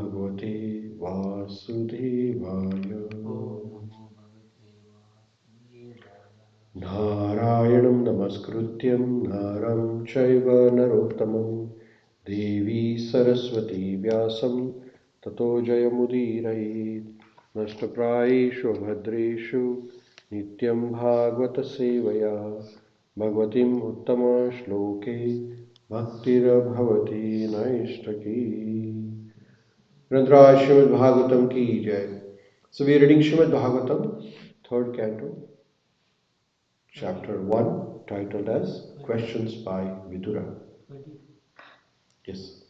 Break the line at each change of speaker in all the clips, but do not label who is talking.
भगवते वासुदेवाय नारायणं नमस्कृत्यं नरं चैव नरोत्तमं देवी सरस्वती व्यासं ततो जयमुदीरयेत् नष्टप्रायेषु भद्रेषु नित्यं भागवतसेवया भगवतीम् उत्तमश्लोके भक्तिर्भवति नैष्ठकी Granthraj Srimad Bhagavatam ki jai. So we are reading Srimad Bhagavatam, third canto, chapter 1, titled as Questions by Vidura. Yes.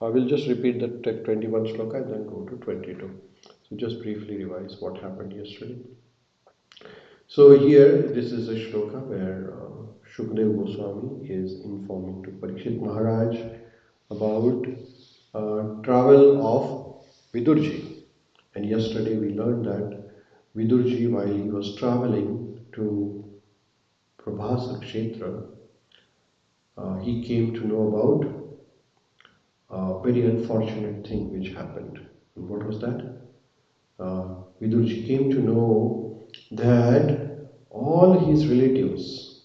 I will just repeat the 21 shloka and then go to 22. So just briefly revise what happened yesterday. So here, this is a shloka where Shukdev Goswami is informing to Parikshit Maharaj about travel of Vidurji. And yesterday we learned that Vidurji, while he was traveling to Prabhasa Kshetra, he came to know about a very unfortunate thing which happened. And what was that? Vidurji came to know that all his relatives,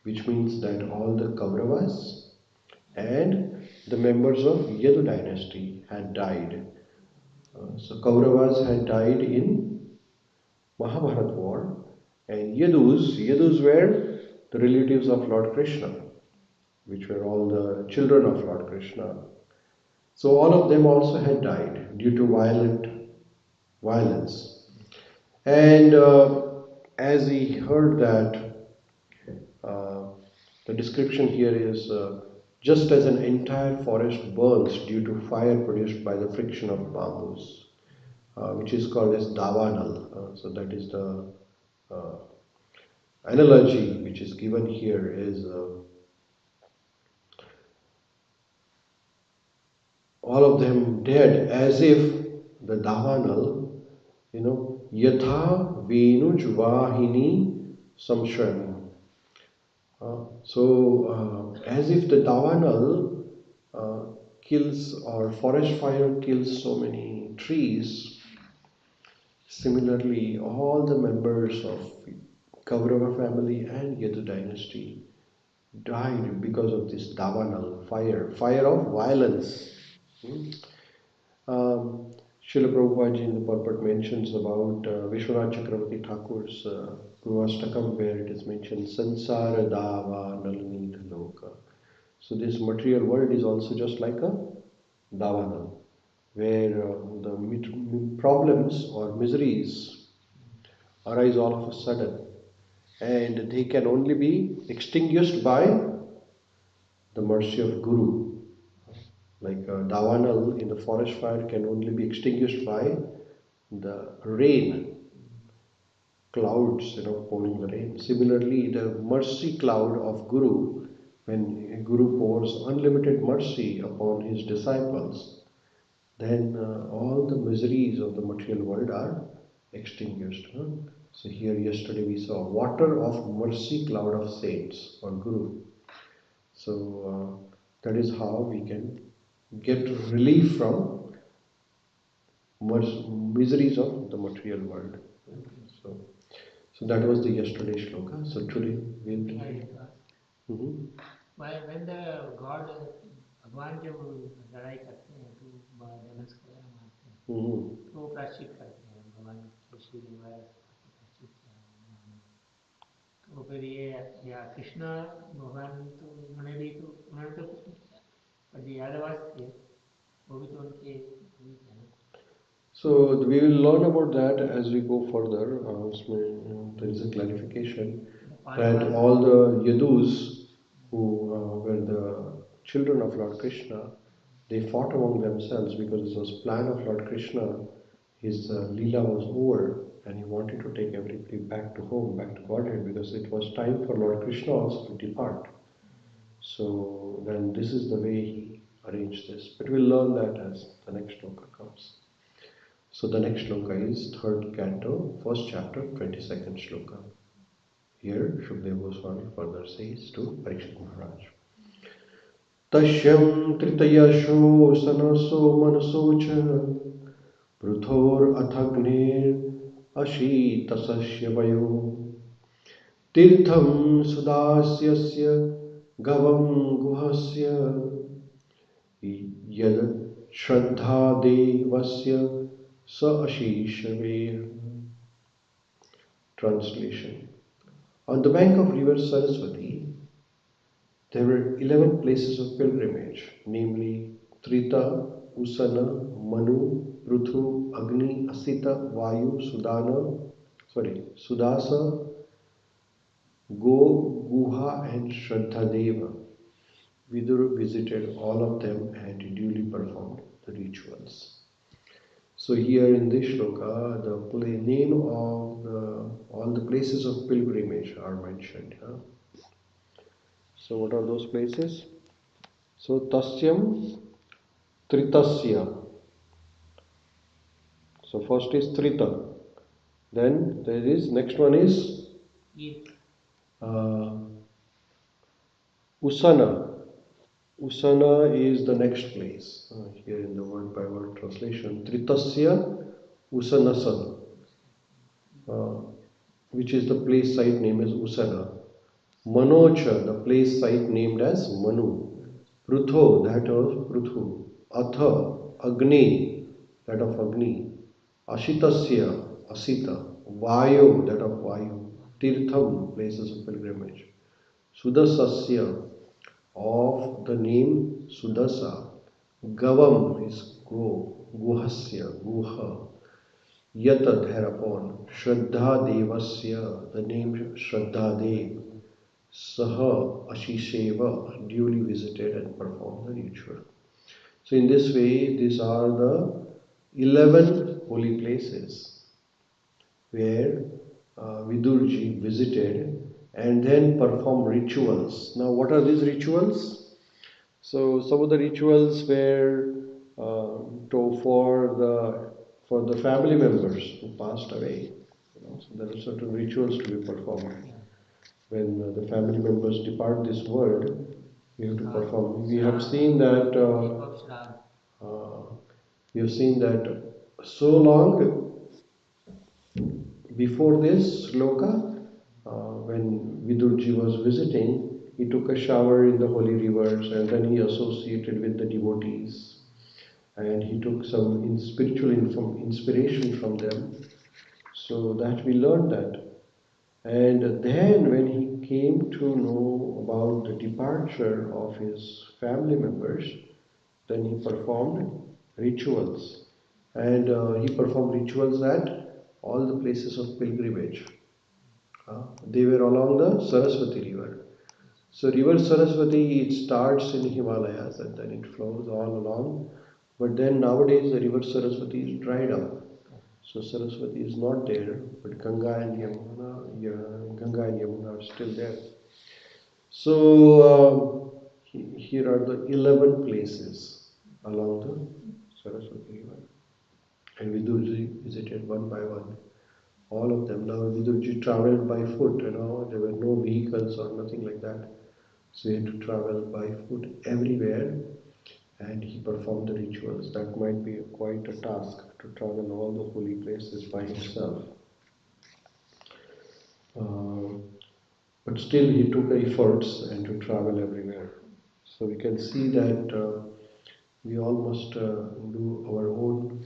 which means that all the Kauravas and the members of Yadu dynasty had died. So Kauravas had died in Mahabharat war, and Yadus were the relatives of Lord Krishna, which were all the children of Lord Krishna. So all of them also had died due to violence. And as he heard that, uh, the description here is just as an entire forest burns due to fire produced by the friction of bamboos, which is called as davanal. So that is the uh, analogy which is given here is all of them dead as if the davanal, yatha venuj vahini samshram. As if the davanal kills or forest fire kills so many trees, similarly all the members of Kaurava family and Yadu dynasty died because of this davanal fire of violence. Hmm? Um, Srila Prabhupada in the purport mentions about Vishwanath Chakravarti Thakur's Purvastakam, where it is mentioned Sansara Dava Nalnita Loka. So this material world is also just like a davanal, where the problems or miseries arise all of a sudden, and they can only be extinguished by the mercy of Guru. Like Dawanal in the forest fire can only be extinguished by the rain, clouds, pouring the rain. Similarly, the mercy cloud of Guru, when Guru pours unlimited mercy upon his disciples, then all the miseries of the material world are extinguished. Huh? So here yesterday we saw water of mercy cloud of saints or Guru. So that is how we can get relief from miseries of the material world. So, so that was the yesterday shloka. So today we'll. Mhm.
When the God भगवान जब लड़ाई करते हैं तो धनुष वगैरह मारते हैं तो वो प्रायश्चित करते हैं भगवान के श्री वगैरह प्रायश्चित किया तो फिर ये या कृष्ण भगवान तो उन्होंने तो कुछ नहीं किया पर जो यादवास थे वो भी तो उनके भी थे ना.
So we will learn about that as we go further. There is a clarification that all the Yadus who were the children of Lord Krishna, they fought among themselves because it was plan of Lord Krishna. His Leela was over and he wanted to take everybody back to home, back to Godhead, because it was time for Lord Krishna also to depart. So then this is the way he arranged this. But we'll learn that as the next shloka comes. So the next shloka is third canto, first chapter, 22nd shloka. Here Shukdev Goswami further says to Parikshit Maharaj, तस्यं तृतयशो सनसो मनसो च पृथोरथग्नेरशीतसस्य वयो तीर्थं सुदास्यस्य गवं गुहस्य यद श्रद्धादेवस्य स अशीषवेः. Translation. On the bank of river Saraswati, there were 11 places of pilgrimage, namely Trita, Usana, Manu, Pruthu, Agni, Asita, Vayu, Sudasa, Go, Guha, and Shraddhadeva. Vidur visited all of them and duly performed the rituals. So here in this shloka, the name of all the places of pilgrimage are mentioned. Huh? So what are those places? So Tasyam Tritasya. So first is Trita. Then there is next one is uh, Usana. Usana is the next place. Here in the word by word translation, Tritasya Usanasa, uh, which is the place site name is Usana. Manocha, the place site named as Manu. Prutho, that of Pruthu. Atha, Agni, that of Agni. Ashitasya, Asita. Vayu, that of Vayu. Tirtham, places of pilgrimage. Sudasasya, of the name Sudasa. Gavam is go. Guhasya, Guha. Yata, thereupon. Shraddha Devasya, the name Shraddha Dev. Saha Ashisheva, duly visited and performed the ritual. So in this way, these are the 11 holy places where Vidurji visited and then performed rituals. Now, what are these rituals? So some of the rituals were for the family members who passed away. So there are certain rituals to be performed. When the family members depart this world, we have to perform. We have seen that. We have seen that so long before this sloka, when Vidurji was visiting, he took a shower in the holy rivers and then he associated with the devotees and he took some spiritual inspiration from them. So that we learned that. And then when he came to know about the departure of his family members, then he performed rituals. And he performed rituals at all the places of pilgrimage. They were along the Saraswati river. So river Saraswati, it starts in Himalayas and then it flows all along. But then nowadays the river Saraswati is dried up. So Saraswati is not there, but Ganga and Yamuna are still there. So here are the 11 places along the Saraswati river. And Vidurji visited one by one, all of them. Now Vidurji traveled by foot, there were no vehicles or nothing like that. So he had to travel by foot everywhere and he performed the rituals. That might be quite a task to travel all the holy places by himself. Uh, but still he took efforts and to travel everywhere. So we can see that we all must do our own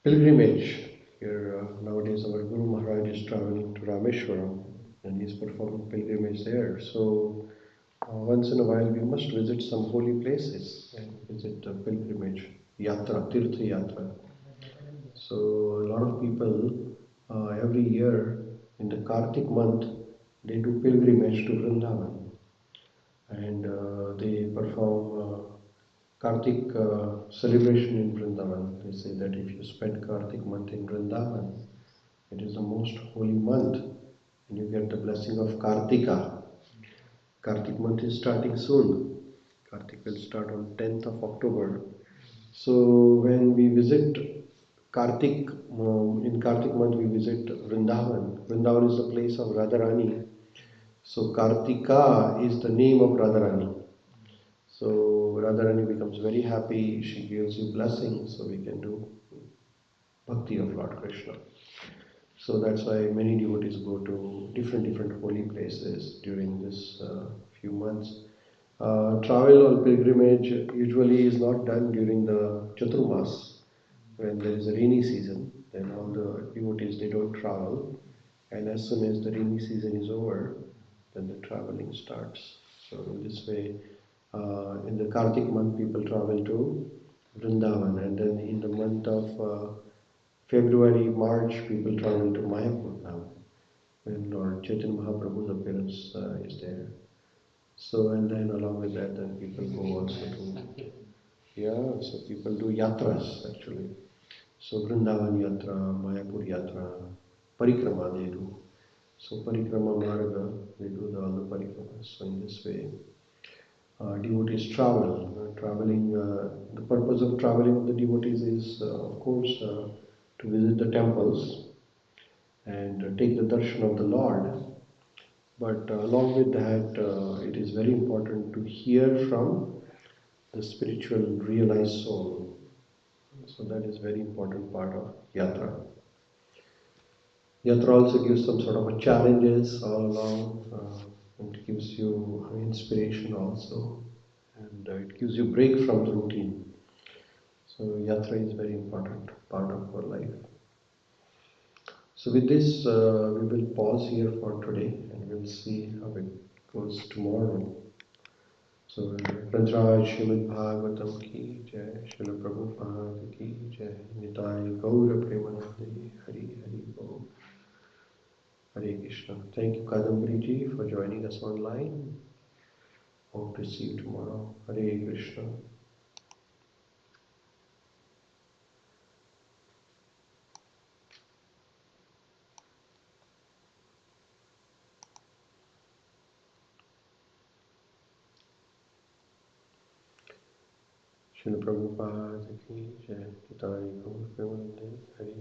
pilgrimage. Here nowadays our Guru Maharaj is traveling to Rameshwaram and he's performing pilgrimage there. So once in a while we must visit some holy places and visit a pilgrimage, yatra, tirtha yatra. So a lot of people every year in the Kartik month they do pilgrimage to Vrindavan and they perform Kartik celebration in Vrindavan. They say that if you spend Kartik month in Vrindavan, it is the most holy month and you get the blessing of Kartika. Kartik month is starting soon. Kartik will start on 10th of October. So when we visit Kartik, in Kartik month we visit Vrindavan. Vrindavan is the place of Radharani. So Kartika is the name of Radharani. So Radharani becomes very happy. She gives you blessings, so we can do bhakti of Lord Krishna. So that's why many devotees go to different holy places during this few months. Travel or pilgrimage usually is not done during the Chaturmas when there is a rainy season. Then all the devotees they don't travel, and as soon as the rainy season is over, then the traveling starts. So in this way, in the Kartik month, people travel to Vrindavan, and then in the month of February, March, people travel to Mayapur now when Lord Chaitanya Mahaprabhu's appearance is there. So, and then along with that, then people go also to, yeah, so people do yatras actually. So, Vrindavan Yatra, Mayapur Yatra, Parikrama they do. So, Parikrama Marga, they do all the parikramas. So, in this way, devotees travel. The purpose of traveling of the devotees is, of course, to visit the temples and take the darshan of the Lord. But along with that, it is very important to hear from the spiritual realized soul. So that is very important part of yatra. Yatra also gives some sort of a challenges all along. It gives you inspiration also, and it gives you break from the routine. So yatra is very important part of our life. So with this, we will pause here for today, and we'll see how it goes tomorrow. So Rantraj Srimad Bhagavatam ki jai, Srila Prabhupada ki jai, Nitai Gaura Premanande, Hari Hari Bol, Hare Krishna. Thank you Kadambari ji for joining us online. Hope to see you tomorrow. Hare Krishna. Srila Prabhupada ki jai, Nitai Gaura Premanande, Hari